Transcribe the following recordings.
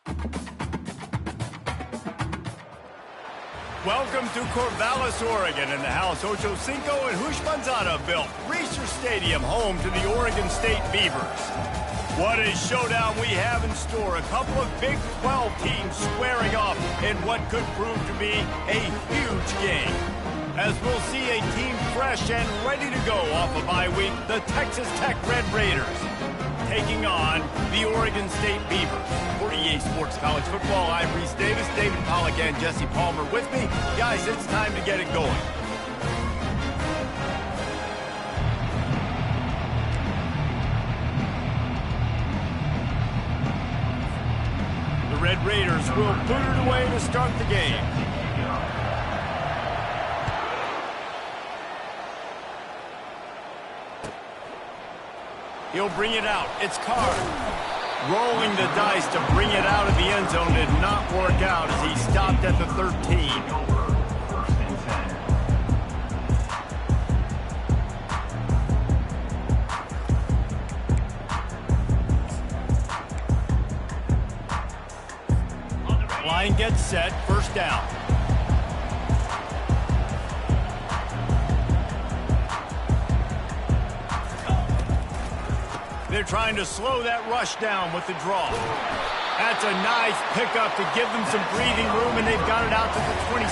Welcome to Corvallis, Oregon, in the house Ocho Cinco and Hoosh Manzana built. Reser Stadium, home to the Oregon State Beavers. What a showdown we have in store. A couple of Big 12 teams squaring off in what could prove to be a huge game. As we'll see a team fresh and ready to go off a bye week, the Texas Tech Red Raiders taking on the Oregon State Beavers. For EA Sports College Football, I'm Reese Davis, David Pollack, and Jesse Palmer with me. Guys, it's time to get it going. The Red Raiders will put it away to start the game. He'll bring it out. It's Carr. Rolling the dice to bring it out of the end zone did not work out as he stopped at the 13. Line gets set. First down. They're trying to slow that rush down with the draw. That's a nice pickup to give them some breathing room, and they've got it out to the 27.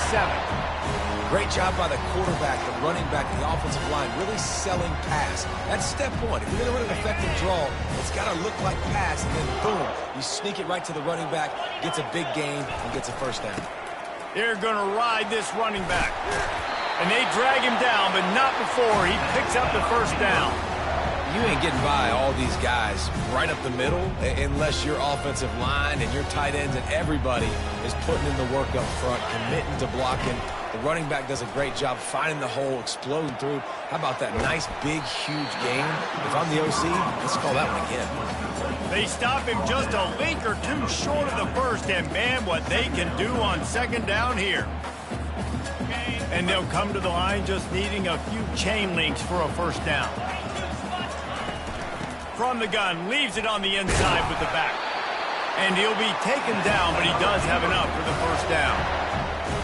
Great job by the quarterback, the running back, the offensive line, really selling pass. That's step one. If you're going to run an effective draw, it's got to look like pass, and then boom, you sneak it right to the running back, gets a big gain, and gets a first down. They're going to ride this running back. And they drag him down, but not before he picks up the first down. You ain't getting by all these guys right up the middle unless your offensive line and your tight ends and everybody is putting in the work up front, committing to blocking. The running back does a great job finding the hole, exploding through. How about that nice, big, huge gain? If I'm the OC, let's call that one again. They stop him just a link or two short of the first, and man, what they can do on second down here. And they'll come to the line just needing a few chain links for a first down. From the gun, leaves it on the inside with the back. And he'll be taken down, but he does have enough for the first down.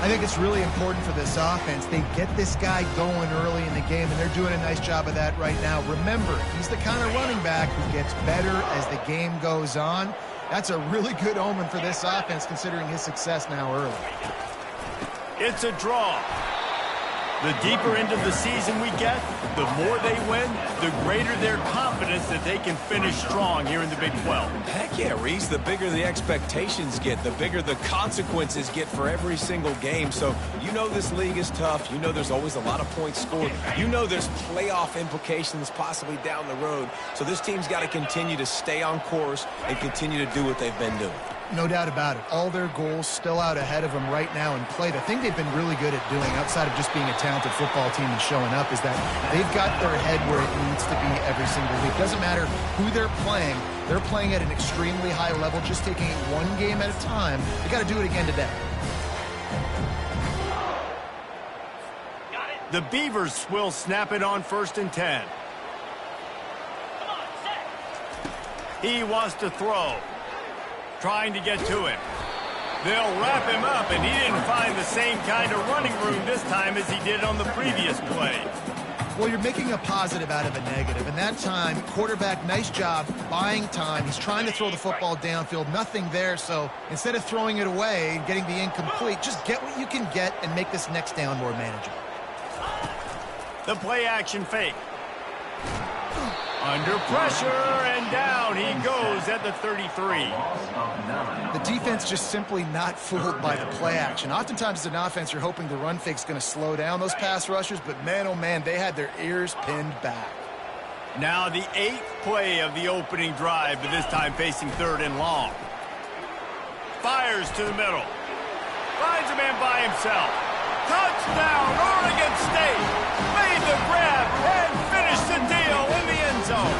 I think it's really important for this offense. They get this guy going early in the game, and they're doing a nice job of that right now. Remember, he's the kind of running back who gets better as the game goes on. That's a really good omen for this offense, considering his success now early. It's a draw. The deeper into the season we get, the more they win, the greater their confidence that they can finish strong here in the Big 12. Heck yeah, Reese. The bigger the expectations get, the bigger the consequences get for every single game. So you know this league is tough. You know there's always a lot of points scored. You know there's playoff implications possibly down the road. So this team's got to continue to stay on course and continue to do what they've been doing. No doubt about it. All their goals still out ahead of them right now in play. The thing they've been really good at doing, outside of just being a talented football team and showing up, is that they've got their head where it needs to be every single week. Doesn't matter who they're playing at an extremely high level, just taking it one game at a time. They got to do it again today. The Beavers will snap it on 1st and 10. He wants to throw. Trying to get to him. They'll wrap him up, and he didn't find the same kind of running room this time as he did on the previous play. Well, you're making a positive out of a negative, and that time, quarterback, nice job buying time. He's trying to throw the football downfield, nothing there, so instead of throwing it away and getting the incomplete, just get what you can get and make this next down more manageable. The play action fake. Under pressure, and down he goes at the 33. The defense just simply not fooled by the play action. Oftentimes as an offense, you're hoping the run fake's going to slow down those pass rushers, but man, oh man, they had their ears pinned back. Now the 8th play of the opening drive, but this time facing 3rd and long. Fires to the middle. Finds a man by himself. Touchdown, Oregon State! Made the grab and finished the deal in the end zone.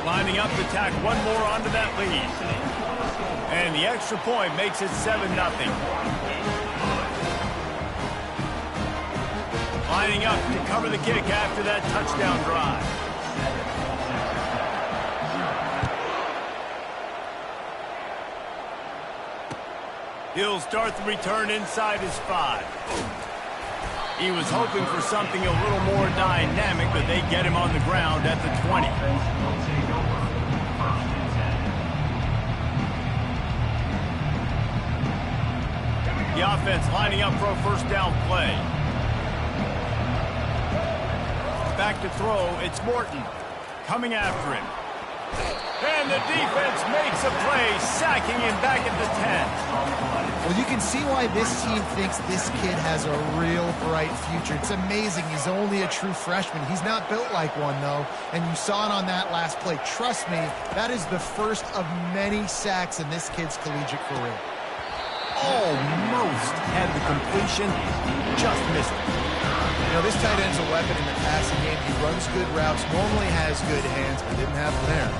Lining up to tack one more onto that lead. And the extra point makes it 7-0. Lining up to cover the kick after that touchdown drive. He'll start the return inside his 5. He was hoping for something a little more dynamic, but they get him on the ground at the 20. The offense lining up for a first down play. Back to throw, it's Morton coming after him. And the defense makes a play, sacking him back at the 10. Well, you can see why this team thinks this kid has a real bright future. It's amazing. He's only a true freshman. He's not built like one, though, and you saw it on that last play. Trust me, that is the first of many sacks in this kid's collegiate career. Almost had the completion, just missed it. You know, this tight end's a weapon in the passing game. He runs good routes, normally has good hands, but didn't have them there.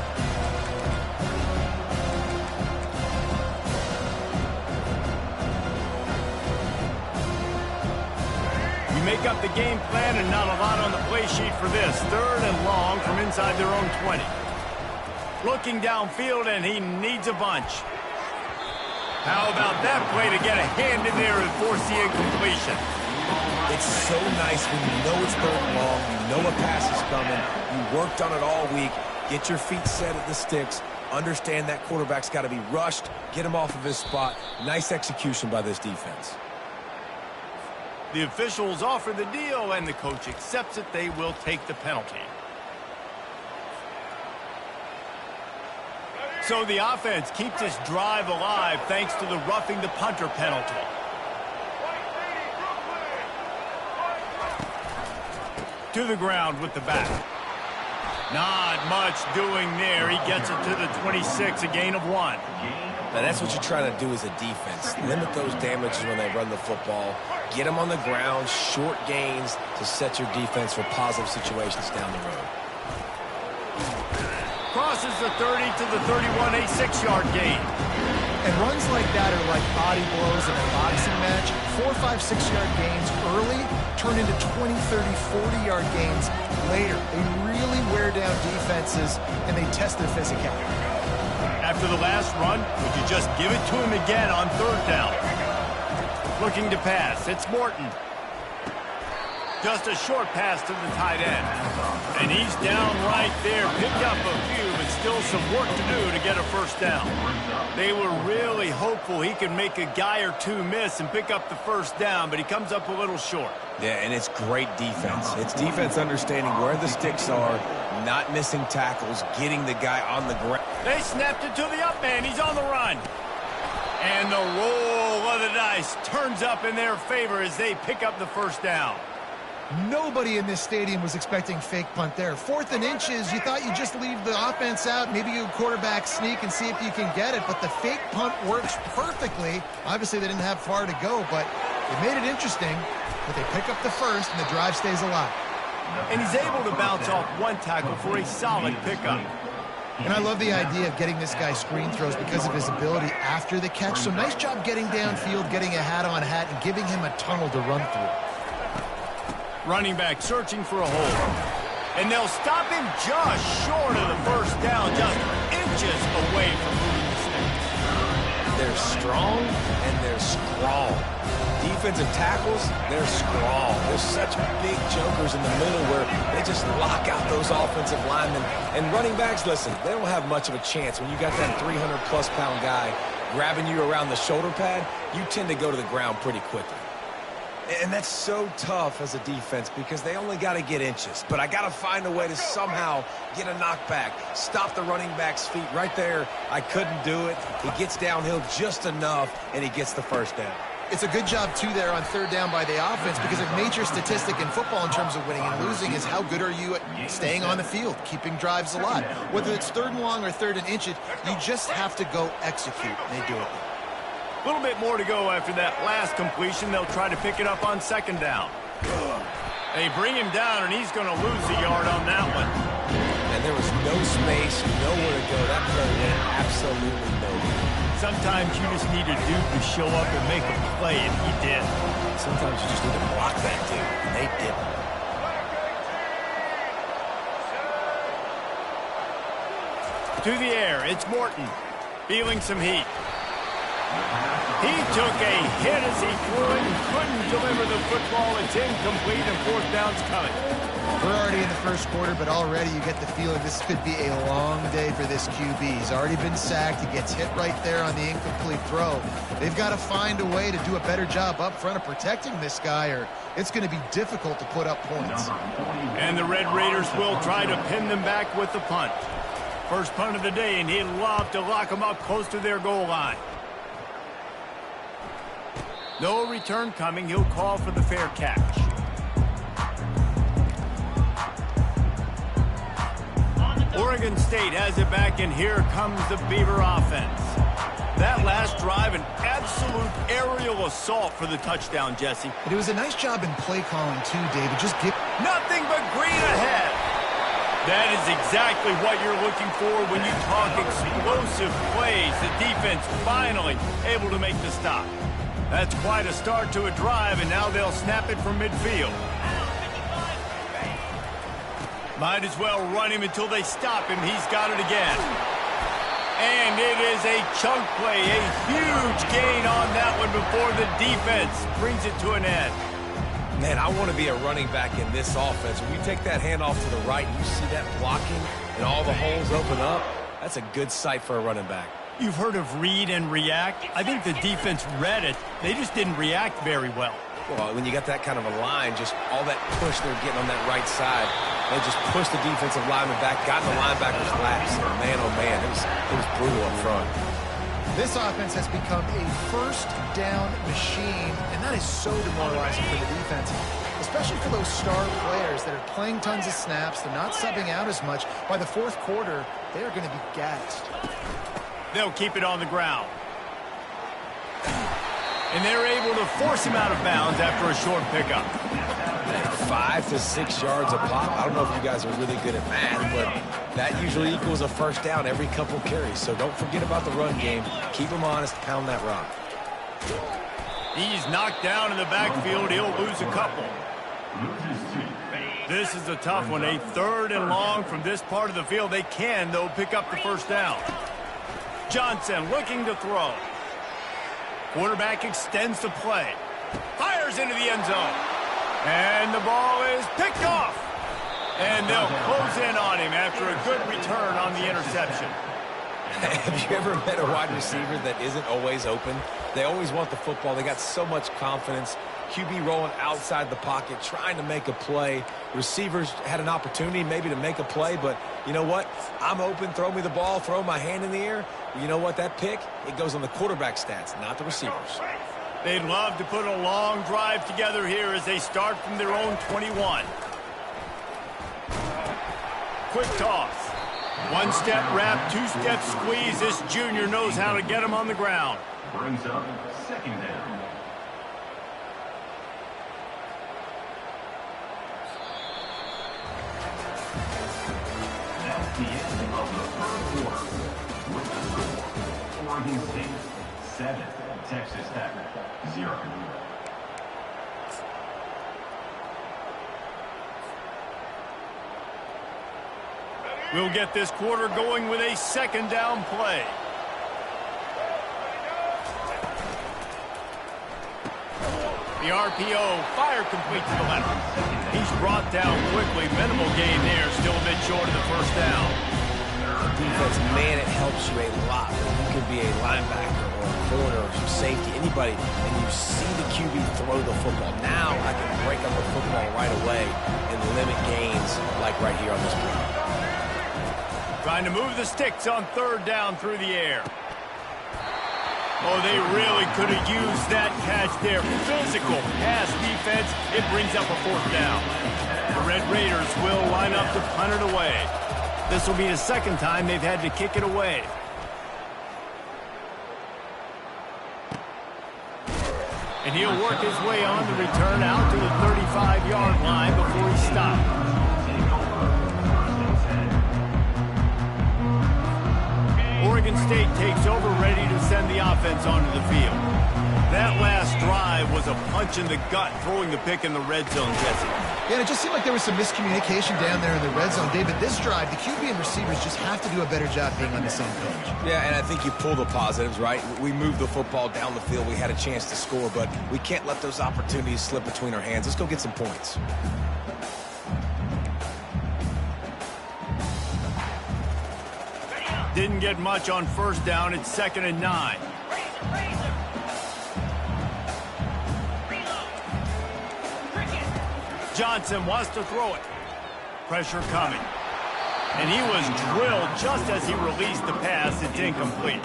You make up the game plan and not a lot on the play sheet for this. 3rd and long from inside their own 20. Looking downfield, and he needs a bunch. How about that play to get a hand in there and force the incompletion? It's so nice when you know it's 3rd and long, you know a pass is coming, you worked on it all week, get your feet set at the sticks, understand that quarterback's got to be rushed, get him off of his spot. Nice execution by this defense. The officials offer the deal, and the coach accepts it. They will take the penalty. So the offense keeps this drive alive thanks to the roughing the punter penalty. To the ground with the back. Not much doing there. He gets it to the 26, a gain of 1. Now that's what you're trying to do as a defense. Limit those damages when they run the football. Get them on the ground, short gains to set your defense for positive situations down the road. Crosses the 30 to the 31, a 6-yard gain. And runs like that are like body blows in a boxing match. 4, 5, 6-yard gains early turn into 20, 30, 40-yard gains later. They really wear down defenses, and they test their physicality. After the last run, would you just give it to him again on 3rd down? Looking to pass, it's Morton. Just a short pass to the tight end. And he's down right there, picked up a few, but still some work to do to get a first down. They were really hopeful he could make a guy or two miss and pick up the first down, but he comes up a little short. Yeah, and it's great defense. It's defense understanding where the sticks are, not missing tackles, getting the guy on the ground. They snapped it to the up man. He's on the run. And the roll of the dice turns up in their favor as they pick up the first down. Nobody in this stadium was expecting fake punt there. 4th and inches, you thought you'd just leave the offense out, maybe you quarterback sneak and see if you can get it, but the fake punt works perfectly. Obviously, they didn't have far to go, but it made it interesting. But they pick up the first, and the drive stays alive. And he's able to bounce off one tackle for a solid pickup. And I love the idea of getting this guy screen throws because of his ability after the catch. So nice job getting downfield, getting a hat-on-hat, and giving him a tunnel to run through. Running back searching for a hole. And they'll stop him just short of the first down, just inches away from moving the sticks. They're strong and they're strong. Defensive tackles, they're strong. There's such big jokers in the middle where they just lock out those offensive linemen. And running backs, listen, they don't have much of a chance. When you got that 300-plus pound guy grabbing you around the shoulder pad, you tend to go to the ground pretty quickly. And that's so tough as a defense because they only got to get inches. But I got to find a way to somehow get a knockback, stop the running back's feet right there. I couldn't do it. He gets downhill just enough, and he gets the first down. It's a good job, too, there on 3rd down by the offense because a major statistic in football in terms of winning and losing is how good are you at staying on the field, keeping drives alive. Whether it's 3rd and long or 3rd and inches, you just have to go execute, and they do it. A little bit more to go after that last completion. They'll try to pick it up on 2nd down. They bring him down, and he's going to lose a yard on that one. And there was no space, nowhere to go. That play went absolutely nowhere. Sometimes you just need a dude to show up and make a play, and he did. Sometimes you just need to block that dude, and they didn't. To the air, it's Morton, feeling some heat. He took a hit as he threw it and couldn't deliver the football. It's incomplete and fourth down's coming. We're already in the first quarter, but already you get the feeling this could be a long day for this QB. He's already been sacked. He gets hit right there on the incomplete throw. They've got to find a way to do a better job up front of protecting this guy, or it's going to be difficult to put up points. And the Red Raiders will try to pin them back with the punt. First punt of the day, and he'd love to lock them up close to their goal line. No return coming. He'll call for the fair catch. Oregon State has it back, and here comes the Beaver offense. That last drive, an absolute aerial assault for the touchdown, Jesse. But it was a nice job in play calling, too, David. Just give... Nothing but green ahead. That is exactly what you're looking for when you talk explosive plays. The defense finally able to make the stop. That's quite a start to a drive, and now they'll snap it from midfield. Might as well run him until they stop him. He's got it again. And it is a chunk play, a huge gain on that one before the defense brings it to an end. Man, I want to be a running back in this offense. When you take that handoff to the right, you see that blocking and all the holes open up. That's a good sight for a running back. You've heard of read and react. I think the defense read it. They just didn't react very well. Well, when you got that kind of a line, just all that push they're getting on that right side, they just pushed the defensive lineman back, got in the linebacker's laps. Man, oh man, it was brutal up front. This offense has become a first down machine, and that is so demoralizing for the defense, especially for those star players that are playing tons of snaps. They're not subbing out as much. By the fourth quarter, they are going to be gassed. They'll keep it on the ground. And they're able to force him out of bounds after a short pickup. 5 to 6 yards a pop. I don't know if you guys are really good at math, but that usually equals a first down every couple carries. So don't forget about the run game. Keep them honest, pound that rock. He's knocked down in the backfield. He'll lose a couple. This is a tough one. A third and long from this part of the field. They can, though, pick up the first down. Johnson looking to throw. Quarterback extends the play. Fires into the end zone. And the ball is picked off. And they'll close in on him after a good return on the interception. Have you ever met a wide receiver that isn't always open? They always want the football. They got so much confidence. QB rolling outside the pocket, trying to make a play. Receivers had an opportunity maybe to make a play, but you know what? I'm open, throw me the ball, throw my hand in the air. You know what? That pick, it goes on the quarterback stats, not the receivers. They'd love to put a long drive together here as they start from their own 21. Quick toss. One-step wrap, two-step squeeze. This junior knows how to get him on the ground. Brings up second down. That's the end of the third quarter. With the score, Oregon State 7, Texas Tech 0. We'll get this quarter going with a second down play. The RPO, fire complete to the left. He's brought down quickly. Minimal gain there, still a bit short of the first down. Defense, man, it helps you a lot. You could be a linebacker or a corner or some safety, anybody, and you see the QB throw the football. Now I can break up the football right away and limit gains like right here on this play. Trying to move the sticks on third down through the air. Oh, they really could have used that catch there. Physical pass defense. It brings up a fourth down. The Red Raiders will line up to punt it away. This will be the second time they've had to kick it away. And he'll work his way on the return out to the 35-yard line before he stops. Oregon State takes over, ready to send the offense onto the field. That last drive was a punch in the gut, throwing the pick in the red zone, Jesse. Yeah, and it just seemed like there was some miscommunication down there in the red zone. David, this drive, the QB and receivers just have to do a better job being on the same page. Yeah, and I think you pull the positives, right? We moved the football down the field. We had a chance to score, but we can't let those opportunities slip between our hands. Let's go get some points. Didn't get much on first down. It's 2nd and 9. Johnson wants to throw it. Pressure coming. And he was drilled just as he released the pass. It's incomplete.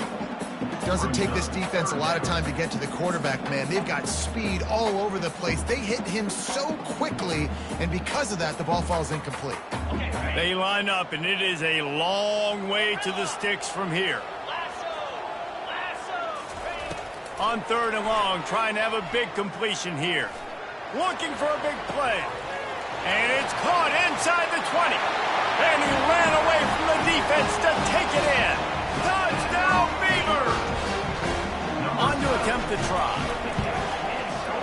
Doesn't take this defense a lot of time to get to the quarterback, man. They've got speed all over the place. They hit him so quickly, and because of that, the ball falls incomplete. They line up, and it is a long way to the sticks from here. On 3rd and long, trying to have a big completion here. Looking for a big play. And it's caught inside the 20. And he ran away from the defense to take it in. Touchdown, Beavers! On to attempt to try.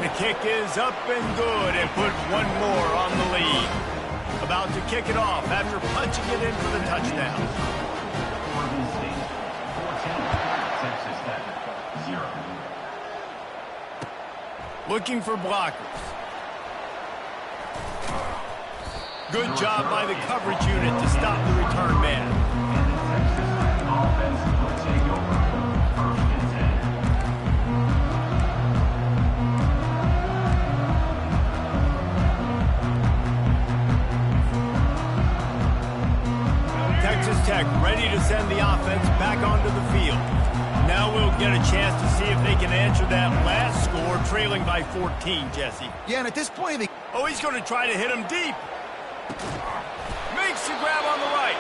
The kick is up and good and put one more on the lead. About to kick it off after punching it in for the touchdown. Oregon State, 4-10. Texas Tech, 0. Looking for blockers. Good job by the coverage unit to stop the return man. And the Texas Tech offense will take over 1st and 10. Texas Tech ready to send the offense back onto the field. Now we'll get a chance to see if they can answer that last score, trailing by 14, Jesse. Yeah, and at this point, Oh, he's going to try to hit him deep. Makes the grab on the right.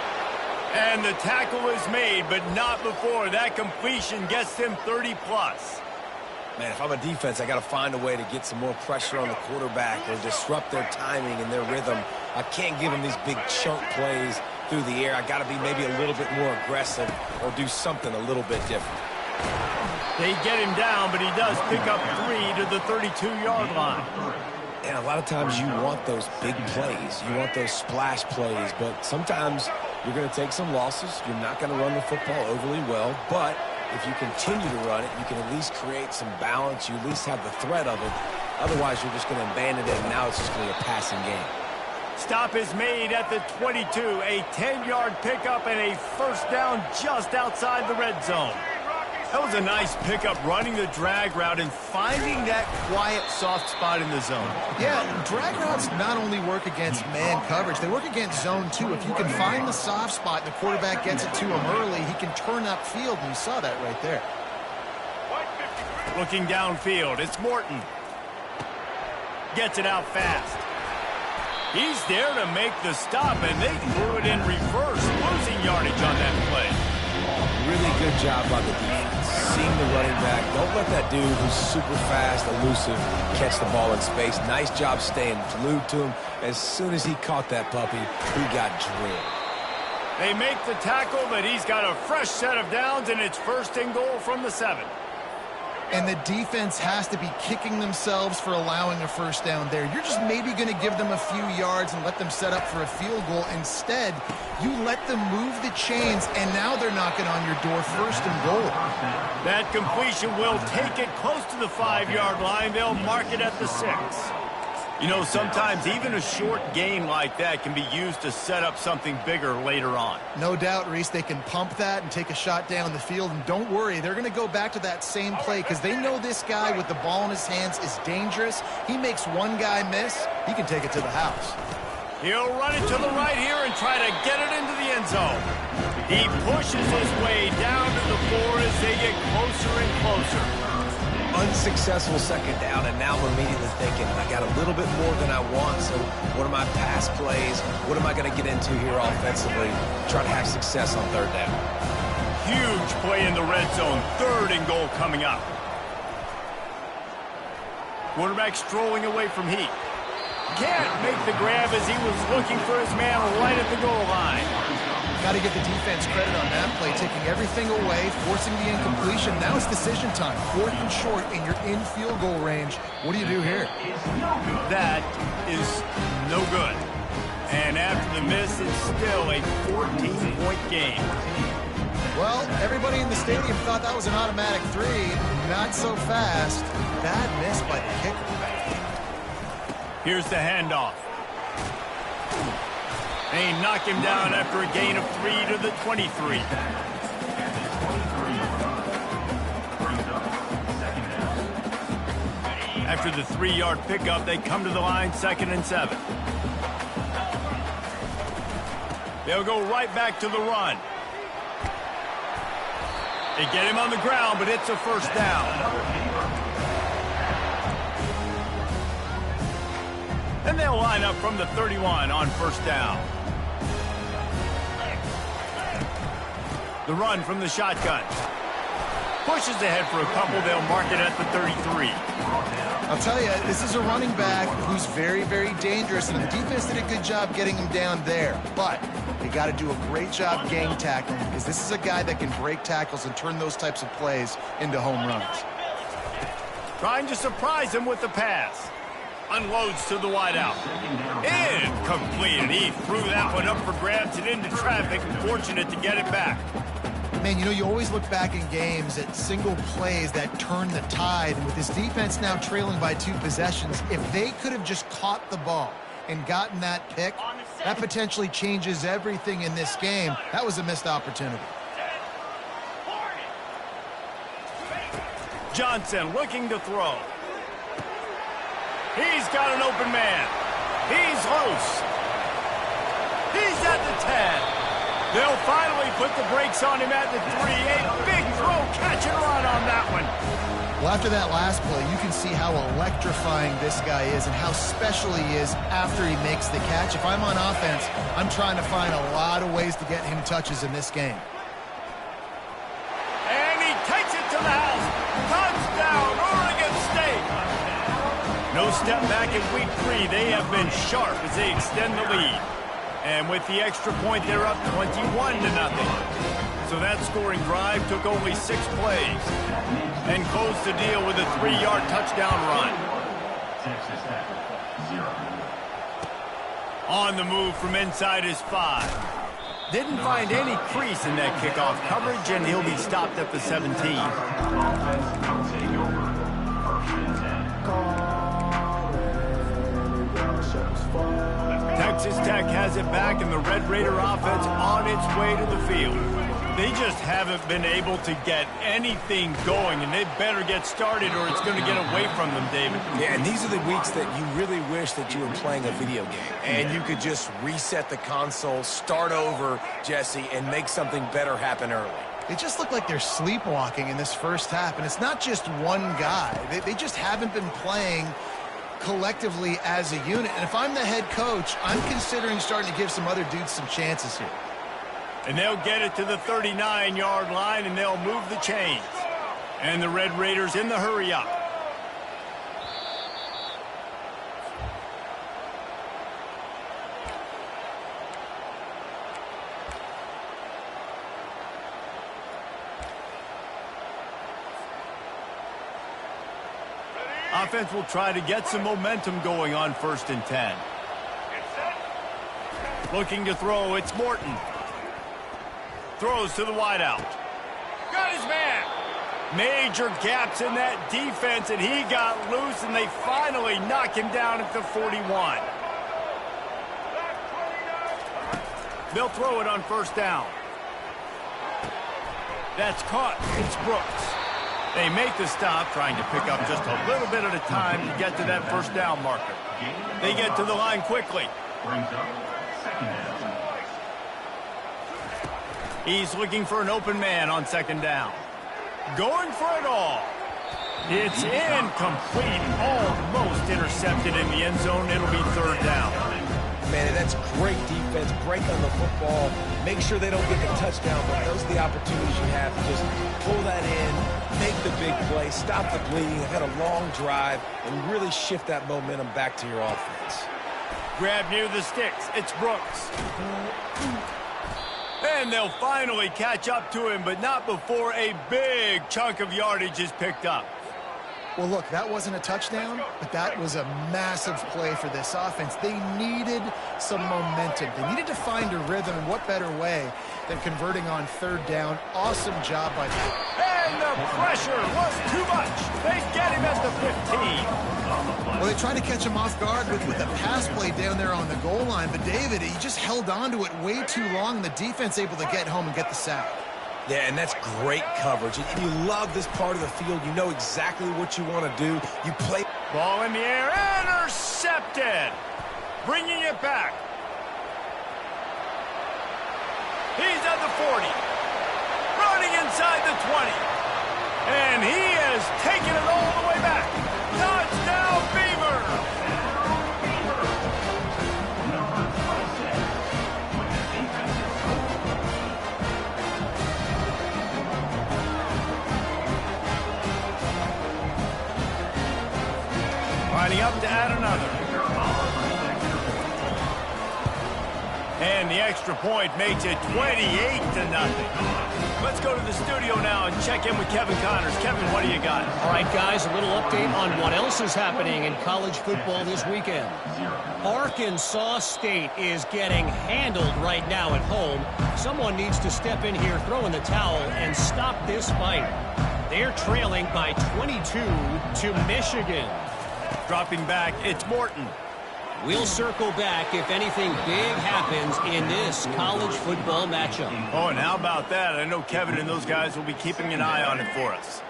And the tackle is made, but not before that completion gets them 30-plus. Man, if I'm a defense, I got to find a way to get some more pressure on the quarterback or disrupt their timing and their rhythm. I can't give them these big chunk plays through the air. I got to be maybe a little bit more aggressive or do something a little bit different. They get him down, but he does pick up 3 to the 32-yard line. And a lot of times you want those big plays. You want those splash plays, but sometimes you're going to take some losses. You're not going to run the football overly well, but if you continue to run it, you can at least create some balance. You at least have the threat of it. Otherwise, you're just going to abandon it, and now it's just going to be a passing game. Stop is made at the 22. A 10-yard pickup and a first down just outside the red zone. That was a nice pickup, running the drag route and finding that quiet, soft spot in the zone. yeah, drag routes not only work against man coverage, they work against zone too. If you can find the soft spot and the quarterback gets it to him early, he can turn upfield, and you saw that right there. Looking downfield, it's Morton. Gets it out fast. He's there to make the stop, and they threw it in reverse, losing yardage on that play. Really good job by the defense. Seeing the running back. Don't let that dude who's super fast, elusive, catch the ball in space. Nice job staying glued to him. As soon as he caught that puppy, he got drilled. They make the tackle, but he's got a fresh set of downs, and it's 1st and goal from the 7. And the defense has to be kicking themselves for allowing a first down there. You're just maybe going to give them a few yards and let them set up for a field goal. Instead, you let them move the chains, and now they're knocking on your door, 1st and goal. That completion will take it close to the 5-yard line. They'll mark it at the 6. You know, sometimes even a short game like that can be used to set up something bigger later on. No doubt, Reese, they can pump that and take a shot down the field. And don't worry, they're going to go back to that same play because they know this guy with the ball in his hands is dangerous. He makes one guy miss, he can take it to the house. He'll run it to the right here and try to get it into the end zone. He pushes his way down to the 4 as they get closer and closer. Unsuccessful 2nd down, and now I'm immediately thinking, I got a little bit more than I want, so what are my pass plays? What am I going to get into here offensively? Try to have success on 3rd down. Huge play in the red zone. 3rd and goal coming up. Quarterback strolling away from heat. Can't make the grab as he was looking for his man right at the goal line. Got to give the defense credit on that play, taking everything away, forcing the incompletion. Now it's decision time. 4th and short, and you're in field goal range. What do you do here? That is no good. And after the miss, it's still a 14-point game. Well, everybody in the stadium thought that was an automatic 3. Not so fast. Bad miss by the kicker. Here's the handoff. They knock him down after a gain of 3 to the 23. After the 3-yard pickup, they come to the line 2nd and 7. They'll go right back to the run. They get him on the ground, but it's a first down. And they'll line up from the 31 on first down. The run from the shotgun. Pushes ahead for a couple. They'll mark it at the 33. I'll tell you, this is a running back who's very, very dangerous, and the defense did a good job getting him down there. But they got to do a great job gang tackling, because this is a guy that can break tackles and turn those types of plays into home runs. Trying to surprise him with the pass. Unloads to the wideout. Incomplete. And he threw that one up for grabs and into traffic. Fortunate to get it back. Man, you know, you always look back in games at single plays that turn the tide. And with this defense now trailing by 2 possessions, if they could have just caught the ball and gotten that pick, that potentially changes everything in this game. That was a missed opportunity. Johnson looking to throw. He's got an open man. He's loose. He's at the 10. They'll finally put the brakes on him at the 3. A big throw, catch and run on that one. Well, after that last play, you can see how electrifying this guy is and how special he is after he makes the catch. If I'm on offense, I'm trying to find a lot of ways to get him touches in this game. And he takes it to the house. Touchdown, Oregon State. No step back in week 3. They have been sharp as they extend the lead. And with the extra point, they're up 21-0. So that scoring drive took only 6 plays and closed the deal with a 3-yard touchdown run. Texas Tech, 0. On the move from inside his 5. Didn't find any crease in that kickoff coverage, and he'll be stopped at the 17. Offense will take over. 1st and 10. Texas Tech has it back, and the Red Raider offense on its way to the field. They just haven't been able to get anything going, and they better get started or it's going to get away from them, David. Yeah, and these are the weeks that you really wish that you were playing a video game and you could just reset the console, start over, Jesse, and make something better happen early. They just look like they're sleepwalking in this first half, and it's not just one guy. They just haven't been playing collectively as a unit. And if I'm the head coach, I'm considering starting to give some other dudes some chances here. And they'll get it to the 39-yard line, and they'll move the chains. And the Red Raiders in the hurry-up. Offense will try to get some momentum going on 1st and 10. Looking to throw, it's Morton. Throws to the wideout. Got his man. Major gaps in that defense, and he got loose, and they finally knock him down at the 41. They'll throw it on 1st down. That's caught. It's Brooks. They make the stop, trying to pick up just a little bit at a time to get to that 1st down marker. They get to the line quickly. Brings up 2nd down. He's looking for an open man on 2nd down. Going for it all. It's incomplete, almost intercepted in the end zone. It'll be 3rd down. Man, that's great defense. Break on the football. Make sure they don't get the touchdown, but those are the opportunities you have to just pull that in, make the big play, stop the bleeding, have had a long drive, and really shift that momentum back to your offense. Grab near the sticks. It's Brooks. And they'll finally catch up to him, but not before a big chunk of yardage is picked up. Well, look, that wasn't a touchdown, but that was a massive play for this offense. They needed some momentum. They needed to find a rhythm, and what better way than converting on third down. Awesome job by them. And the pressure was too much. They get him at the 15. Well, they tried to catch him off guard with a pass play down there on the goal line, but David, he just held on to it way too long. The defense able to get home and get the sack. Yeah, and that's great coverage. And you love this part of the field. You know exactly what you want to do. You play. Ball in the air, intercepted. Bringing it back. He's at the 40. Running inside the 20. And he has taken it all the way back. Touchdown, Beavers! Lining up to add another. And the extra point makes it 28-0. Let's go to the studio now and check in with Kevin Connors. Kevin, what do you got? All right, guys, a little update on what else is happening in college football this weekend. Arkansas State is getting handled right now at home. Someone needs to step in here, throw in the towel, and stop this fight. They're trailing by 22 to Michigan. Dropping back, it's Morton. We'll circle back if anything big happens in this college football matchup. Oh, and how about that? I know Kevin and those guys will be keeping an eye on it for us.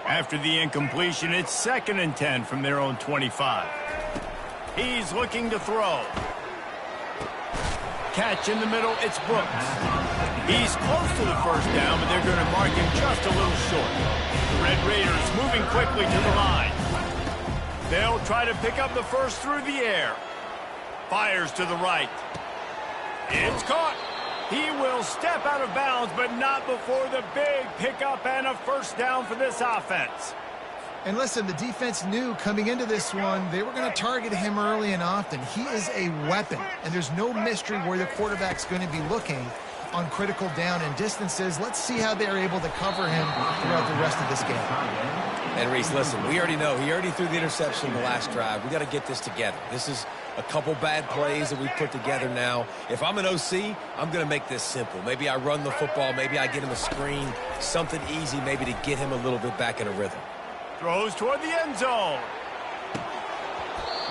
After the incompletion, it's 2nd and 10 from their own 25. He's looking to throw. Catch in the middle, it's Brooks. He's close to the first down, but they're going to mark him just a little short. The Red Raiders moving quickly to the line. They'll try to pick up the first through the air. Fires to the right. It's caught. He will step out of bounds, but not before the big pickup and a first down for this offense. And listen, the defense knew coming into this one, they were going to target him early and often. He is a weapon, and there's no mystery where the quarterback's going to be looking on critical down and distances. Let's see how they're able to cover him throughout the rest of this game. And Reese, listen, we already know. He already threw the interception in the last drive. We got to get this together. This is a couple bad plays that we put together now. If I'm an OC, I'm going to make this simple. Maybe I run the football. Maybe I get him a screen. Something easy maybe to get him a little bit back in a rhythm. Throws toward the end zone.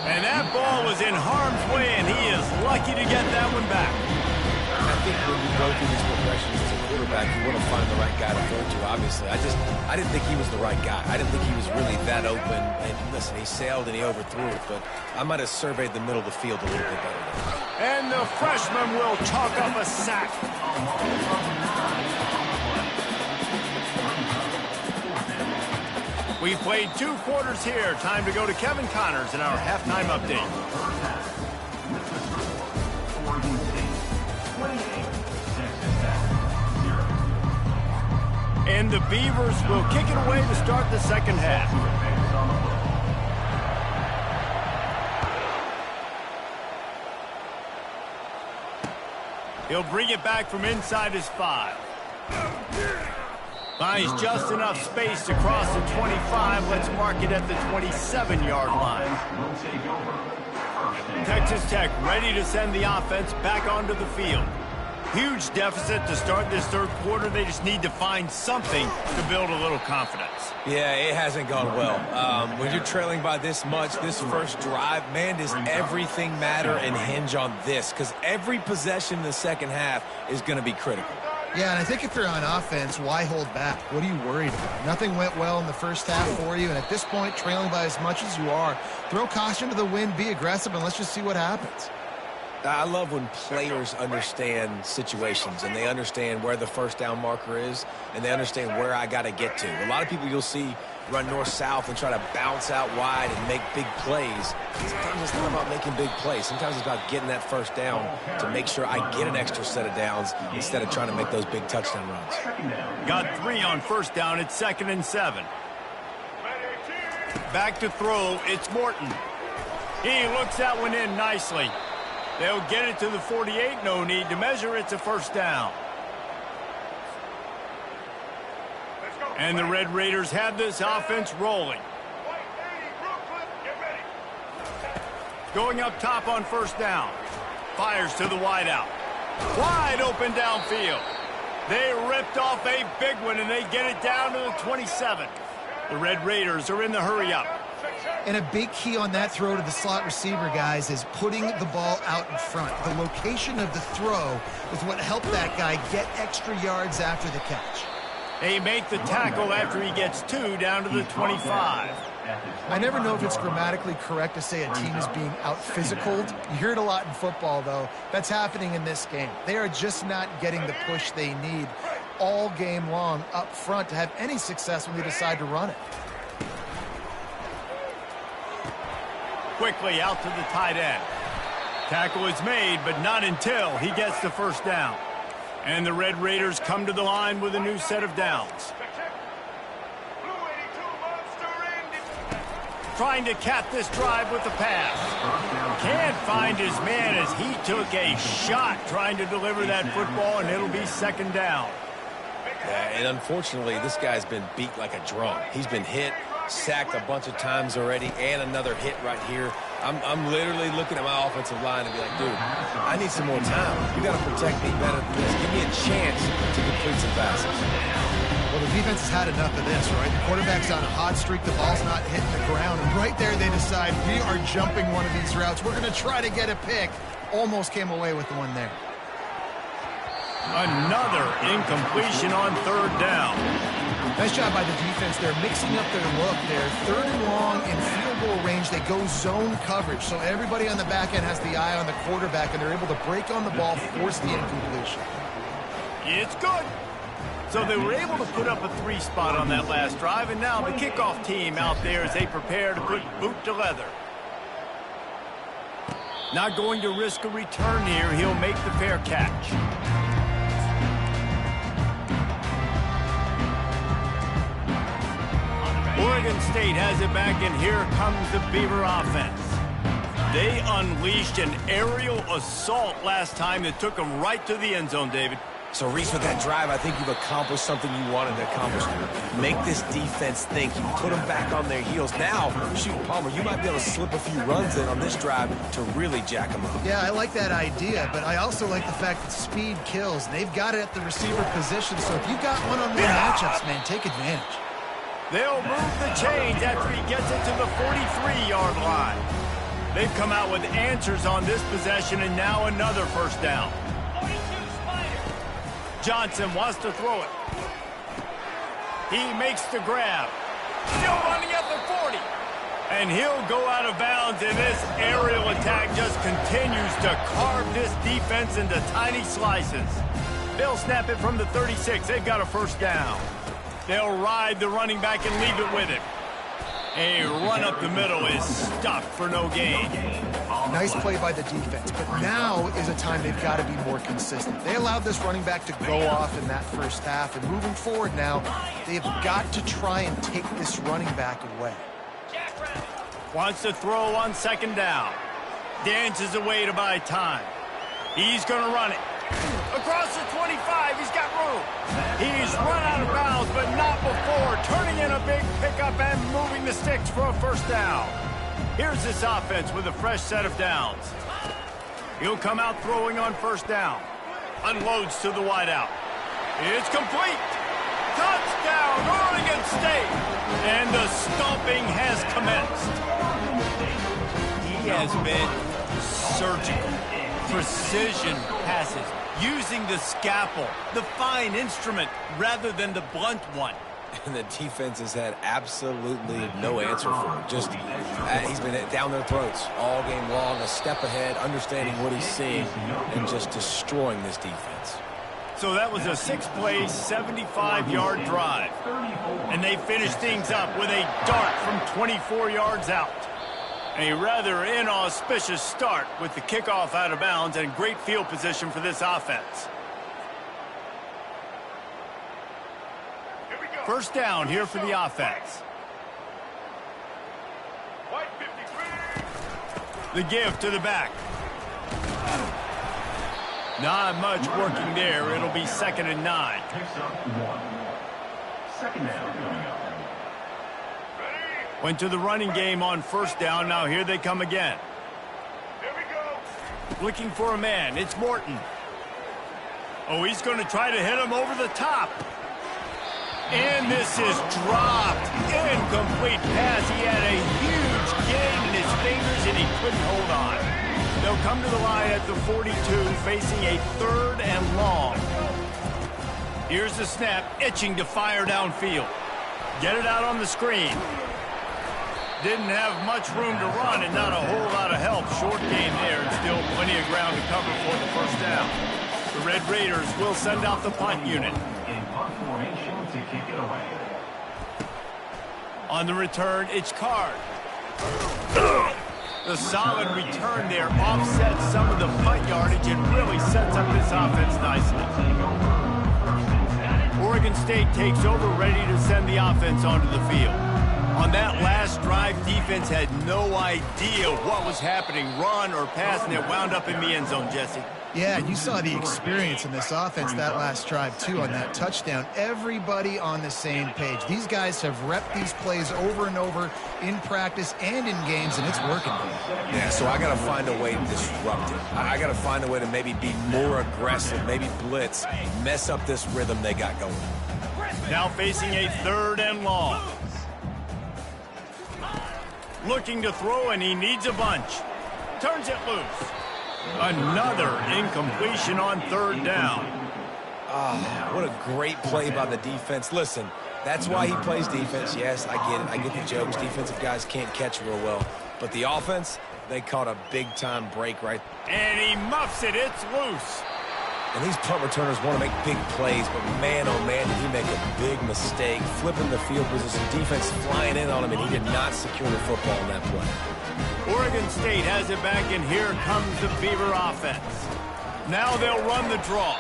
And that ball was in harm's way, and he is lucky to get that one back. I think when you go through these progressions as a quarterback, you want to find the right guy to throw to, obviously. I didn't think he was the right guy. I didn't think he was really that open. And listen, he sailed and he overthrew it, but I might have surveyed the middle of the field a little bit better. And the freshman will chalk up a sack. We played 2 quarters here. Time to go to Kevin Connors in our halftime update. And the Beavers will kick it away to start the second half. He'll bring it back from inside his 5. Finds just enough space to cross the 25. Let's mark it at the 27-yard line. Texas Tech ready to send the offense back onto the field. Huge deficit to start this third quarter. They just need to find something to build a little confidence. Yeah, it hasn't gone well. When you're trailing by this much, this first drive, man, does everything matter and hinge on this? Because every possession in the second half is going to be critical. Yeah, and I think if you're on offense, why hold back? What are you worried about? Nothing went well in the first half for you, and at this point, trailing by as much as you are, throw caution to the wind, be aggressive, and let's just see what happens. I love when players understand situations and they understand where the first down marker is and they understand where I got to get to. A lot of people you'll see run north-south and try to bounce out wide and make big plays. Sometimes it's not about making big plays. Sometimes it's about getting that first down to make sure I get an extra set of downs instead of trying to make those big touchdown runs. Got 3 on first down. It's 2nd and 7. Back to throw. It's Morton. He looks that one in nicely. They'll get it to the 48. No need to measure. It's a first down. And the Red Raiders have this offense rolling. Going up top on first down. Fires to the wideout. Wide open downfield. They ripped off a big one, and they get it down to the 27. The Red Raiders are in the hurry-up. And a big key on that throw to the slot receiver, guys, is putting the ball out in front. The location of the throw is what helped that guy get extra yards after the catch. They make the tackle after he gets 2 down to the 25. I never know if it's grammatically correct to say a team is being out-physicaled. You hear it a lot in football, though. That's happening in this game. They are just not getting the push they need all game long up front to have any success when they decide to run it. Quickly out to the tight end. Tackle is made, but not until he gets the first down. And the Red Raiders come to the line with a new set of downs. Trying to cap this drive with the pass. Can't find his man as he took a shot trying to deliver that football, and it'll be second down. Yeah, and unfortunately, this guy's been beat like a drum. He's been hit, sacked a bunch of times already, and another hit right here. I'm literally looking at my offensive line and be like, dude, I need some more time. You got to protect me better than this. Give me a chance to complete some passes. Well, the defense has had enough of this, right? The quarterback's on a hot streak. The ball's not hitting the ground. And right there, they decide, we are jumping one of these routes. We're going to try to get a pick. Almost came away with the one there. Another incompletion on third down. Nice job by the defense. They're mixing up their look. They're third and long in field goal range. They go zone coverage. So everybody on the back end has the eye on the quarterback, and they're able to break on the ball, force the incompletion. It's good. So they were able to put up a 3 spot on that last drive, and now the kickoff team out there as they prepare to put boot to leather. Not going to risk a return here. He'll make the fair catch. Oregon State has it back, and here comes the Beaver offense. They unleashed an aerial assault last time that took them right to the end zone, David. So, Reese, with that drive, I think you've accomplished something you wanted to accomplish. Make this defense think. You put them back on their heels. Now, shoot, Palmer, you might be able to slip a few runs in on this drive to really jack them up. Yeah, I like that idea, but I also like the fact that speed kills. And they've got it at the receiver position, so if you've got one-on-one matchups, man, take advantage. They'll move the chains after he gets it to the 43-yard line. They've come out with answers on this possession, and now another first down. Johnson wants to throw it. He makes the grab. Still running at the 40. And he'll go out of bounds, and this aerial attack just continues to carve this defense into tiny slices. They'll snap it from the 36. They've got a first down. They'll ride the running back and leave it with him. A run up the middle is stuffed for no gain. Nice play by the defense, but now is a time they've got to be more consistent. They allowed this running back to go off in that first half, and moving forward now, they've got to try and take this running back away. Wants to throw on second down. Dances away to buy time. He's going to run it. Across the 25, he's got room. He's run out of bounds, but not before turning in a big pickup and moving the sticks for a first down. Here's this offense with a fresh set of downs. He'll come out throwing on first down. Unloads to the wideout. It's complete. Touchdown, Oregon State. And the stomping has commenced. He has been surgical. Precision passes. Using the scalpel, the fine instrument, rather than the blunt one. And the defense has had absolutely no answer for it. Just, he's been down their throats all game long, a step ahead, understanding what he's seeing, and just destroying this defense. So that was a 6-play, 75-yard drive. And they finished things up with a dart from 24 yards out. A rather inauspicious start with the kickoff out of bounds and great field position for this offense. First down here for the offense. The give to the back. Not much working there. It'll be 2nd and 9. Second down coming up. Went to the running game on first down. Now here they come again. Here we go. Looking for a man. It's Morton. Oh, he's going to try to hit him over the top. And this is dropped. Incomplete pass. He had a huge gain in his fingers, and he couldn't hold on. They'll come to the line at the 42, facing a 3rd and long. Here's the snap, itching to fire downfield. Get it out on the screen. Didn't have much room to run and not a whole lot of help. Short gain there, and still plenty of ground to cover for the first down. The Red Raiders will send out the punt unit. In punt formation to kick it away. On the return, it's Card. The solid return there offsets some of the punt yardage and really sets up this offense nicely. Oregon State takes over, ready to send the offense onto the field. On that last drive, defense had no idea what was happening, run or pass, and it wound up in the end zone, Jesse. Yeah, and you saw the experience in this offense that last drive, too, on that touchdown. Everybody on the same page. These guys have repped these plays over and over in practice and in games, and it's working. Yeah, so I got to find a way to disrupt it. I got to find a way to maybe be more aggressive, maybe blitz, mess up this rhythm they got going. Now facing a 3rd and long. Looking to throw, and he needs a bunch. Turns it loose. Another incompletion on 3rd down. What a great play by the defense. Listen, that's why he plays defense. Yes, I get it. I get the jokes. Defensive guys can't catch real well. But the offense, they caught a big-time break right. And he muffs it. It's loose. And these punt returners want to make big plays, but man, oh man, did he make a big mistake. Flipping the field position, defense flying in on him, and he did not secure the football in that play. Oregon State has it back, and here comes the Beaver offense. Now they'll run the draw.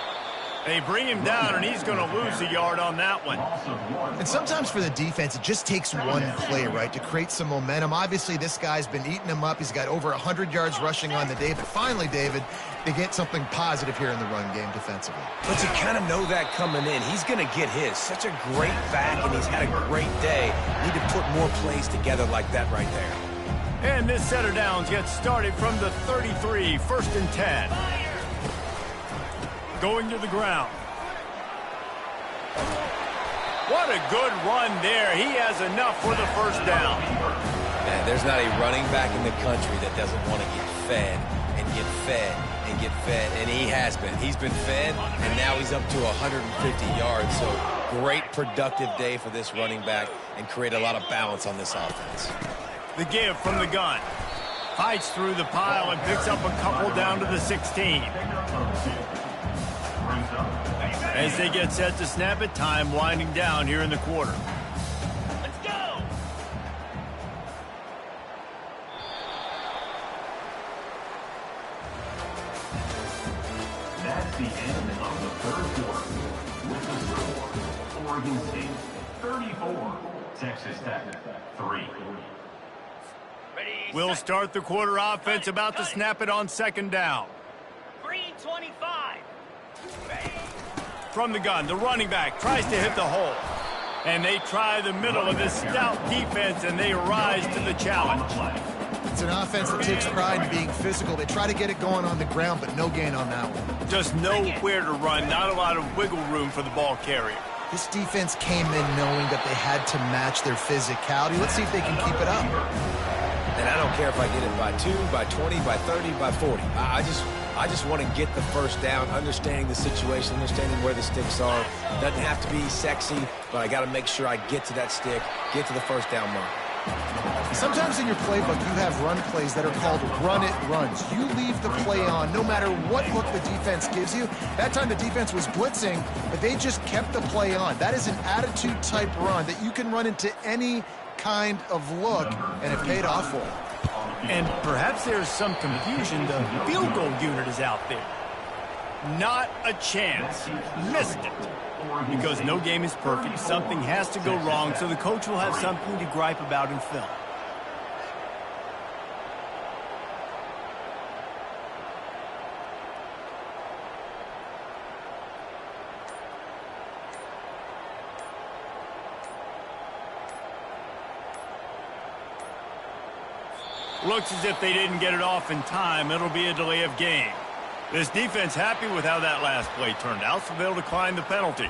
They bring him down, and he's going to lose a yard on that one. And sometimes for the defense, it just takes one play, right, to create some momentum. Obviously, this guy's been eating him up. He's got over 100 yards rushing on the day. But finally, David, they get something positive here in the run game defensively. But you kind of know that coming in. He's going to get his. Such a great back, and he's had a great day. Need to put more plays together like that right there. And this set of downs gets started from the 33, 1st and 10. Going to the ground. What a good run there. He has enough for the first down. Man, there's not a running back in the country that doesn't want to get fed and get fed and get fed, and he has been. He's been fed, and now he's up to 150 yards. So great productive day for this running back and create a lot of balance on this offense. The give from the gun. Fights through the pile and picks up a couple down to the 16. As they get set to snap it, time winding down here in the quarter. Let's go! That's the end of the 3rd quarter. With the score, Oregon State 34, Texas Tech 3. We'll start the quarter offense, about to snap it on 2nd down. Green 25. From the gun, the running back tries to hit the hole. And they try the middle of this stout defense, and they rise to the challenge. It's an offense that takes pride in being physical. They try to get it going on the ground, but no gain on that one. Just nowhere to run, not a lot of wiggle room for the ball carrier. This defense came in knowing that they had to match their physicality. Let's see if they can keep it up. And I don't care if I get it by 2, by 20, by 30, by 40. I just want to get the first down, understanding the situation, understanding where the sticks are. Doesn't have to be sexy, but I got to make sure I get to that stick, get to the first down mark. Sometimes in your playbook, you have run plays that are called run-it runs. You leave the play on no matter what look the defense gives you. That time the defense was blitzing, but they just kept the play on. That is an attitude-type run that you can run into any kind of look, and it paid off for them. And perhaps there's some confusion. The field goal unit is out there. Not a chance. Missed it. Because no game is perfect. Something has to go wrong, so the coach will have something to gripe about in film. Looks as if they didn't get it off in time. It'll be a delay of game. This defense happy with how that last play turned out, so they'll decline the penalty.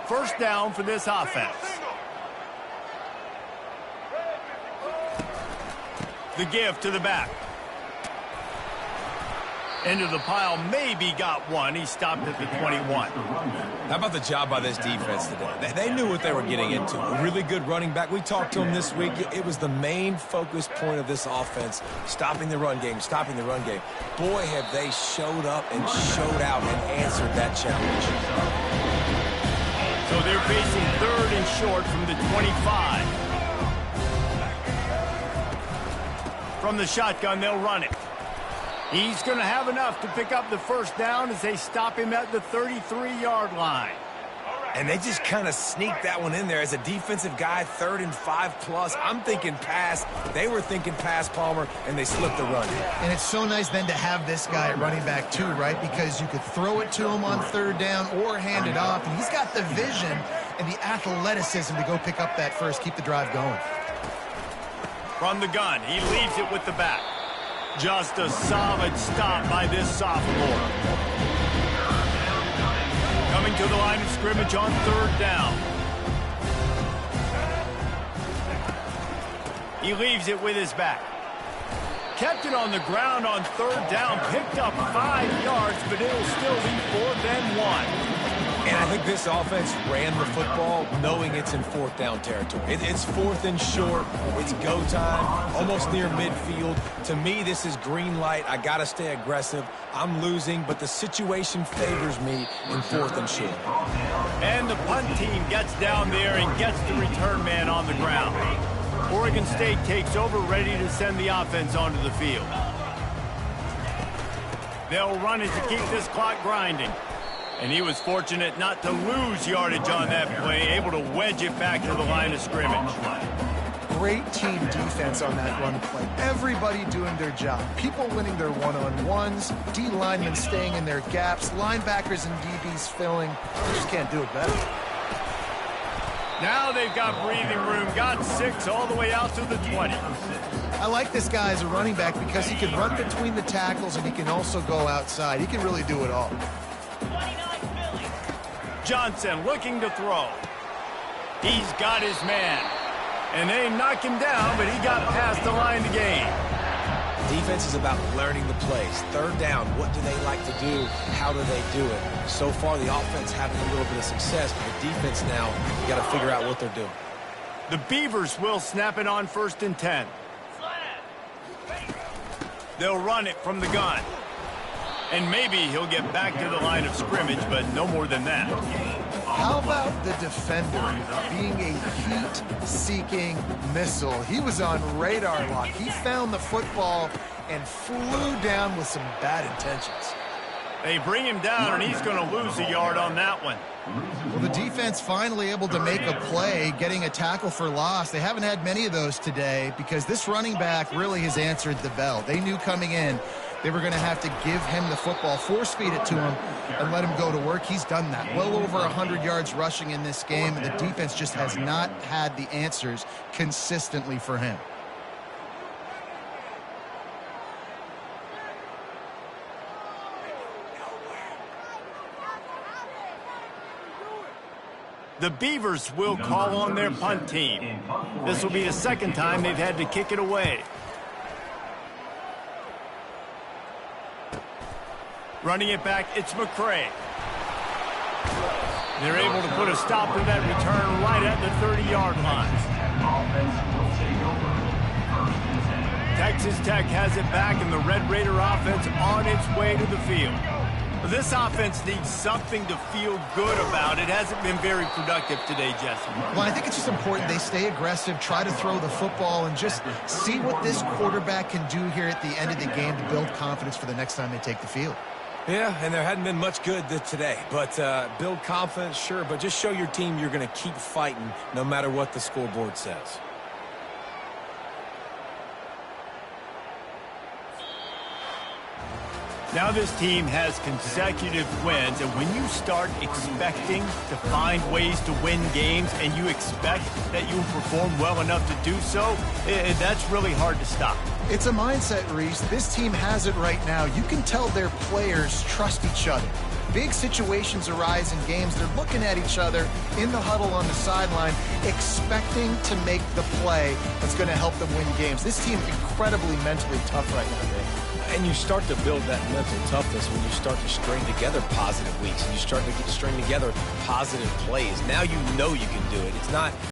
First down for this offense. The give to the back. Into the pile, maybe got one. He stopped at the 21. How about the job by this defense today? They knew what they were getting into. A really good running back. We talked to him this week. It was the main focus point of this offense, stopping the run game, stopping the run game. Boy, have they showed up and showed out and answered that challenge. So they're facing 3rd and short from the 25. From the shotgun, they'll run it. He's going to have enough to pick up the first down as they stop him at the 33-yard line. And they just kind of sneaked that one in there as a defensive guy, 3rd and 5+. I'm thinking pass. They were thinking pass, Palmer, and they slipped the run. And it's so nice then to have this guy at running back too, right? Because you could throw it to him on 3rd down or hand it off. And he's got the vision and the athleticism to go pick up that first, keep the drive going. From the gun, he leaves it with the back. Just a solid stop by this sophomore. Coming to the line of scrimmage on 3rd down. He leaves it with his back. Kept it on the ground on 3rd down. Picked up 5 yards, but it'll still be 4th and 1. And I think this offense ran the football knowing it's in 4th down territory. It's 4th and short. It's go time, almost near midfield. To me, this is green light. I got to stay aggressive. I'm losing, but the situation favors me in 4th and short. And the punt team gets down there and gets the return man on the ground. Oregon State takes over, ready to send the offense onto the field. They'll run it to keep this clock grinding. And he was fortunate not to lose yardage on that play, able to wedge it back to the line of scrimmage. Great team defense on that run play. Everybody doing their job. People winning their one-on-ones, D linemen staying in their gaps, linebackers and DBs filling. They just can't do it better. Now they've got breathing room, got 6 all the way out to the 20. I like this guy as a running back because he can run between the tackles and he can also go outside. He can really do it all. Johnson looking to throw. He's got his man. And they knock him down, but he got past the line to gain. Defense is about learning the plays. 3rd down, what do they like to do? How do they do it? So far, the offense having a little bit of success, but the defense now, you got to figure out what they're doing. The Beavers will snap it on 1st and 10. They'll run it from the gun. And maybe he'll get back to the line of scrimmage, but no more than that. How about the defender being a heat-seeking missile? He was on radar lock. He found the football and flew down with some bad intentions. They bring him down, and he's going to lose a yard on that one. Well, the defense finally able to make a play, getting a tackle for loss. They haven't had many of those today because this running back really has answered the bell. They knew coming in they were going to have to give him the football, force feed it to him, and let him go to work. He's done that. Well over 100 yards rushing in this game, and the defense just has not had the answers consistently for him. The Beavers will call on their punt team. This will be the 2nd time they've had to kick it away. Running it back, it's McCray. They're able to put a stop to that return right at the 30-yard line. Texas Tech has it back, and the Red Raider offense on its way to the field. This offense needs something to feel good about. It hasn't been very productive today, Jesse. Well, I think it's just important they stay aggressive, try to throw the football, and just see what this quarterback can do here at the end of the game to build confidence for the next time they take the field. Yeah, and there hadn't been much good today. But build confidence, sure, but just show your team you're going to keep fighting no matter what the scoreboard says. Now this team has consecutive wins, and when you start expecting to find ways to win games and you expect that you will perform well enough to do so, that's really hard to stop. It's a mindset, Reese. This team has it right now. You can tell their players trust each other. Big situations arise in games. They're looking at each other in the huddle on the sideline, expecting to make the play that's going to help them win games. This team incredibly mentally tough right now, Dave. And you start to build that mental toughness when you start to string together positive weeks and you string together positive plays. Now you know you can do it. It's not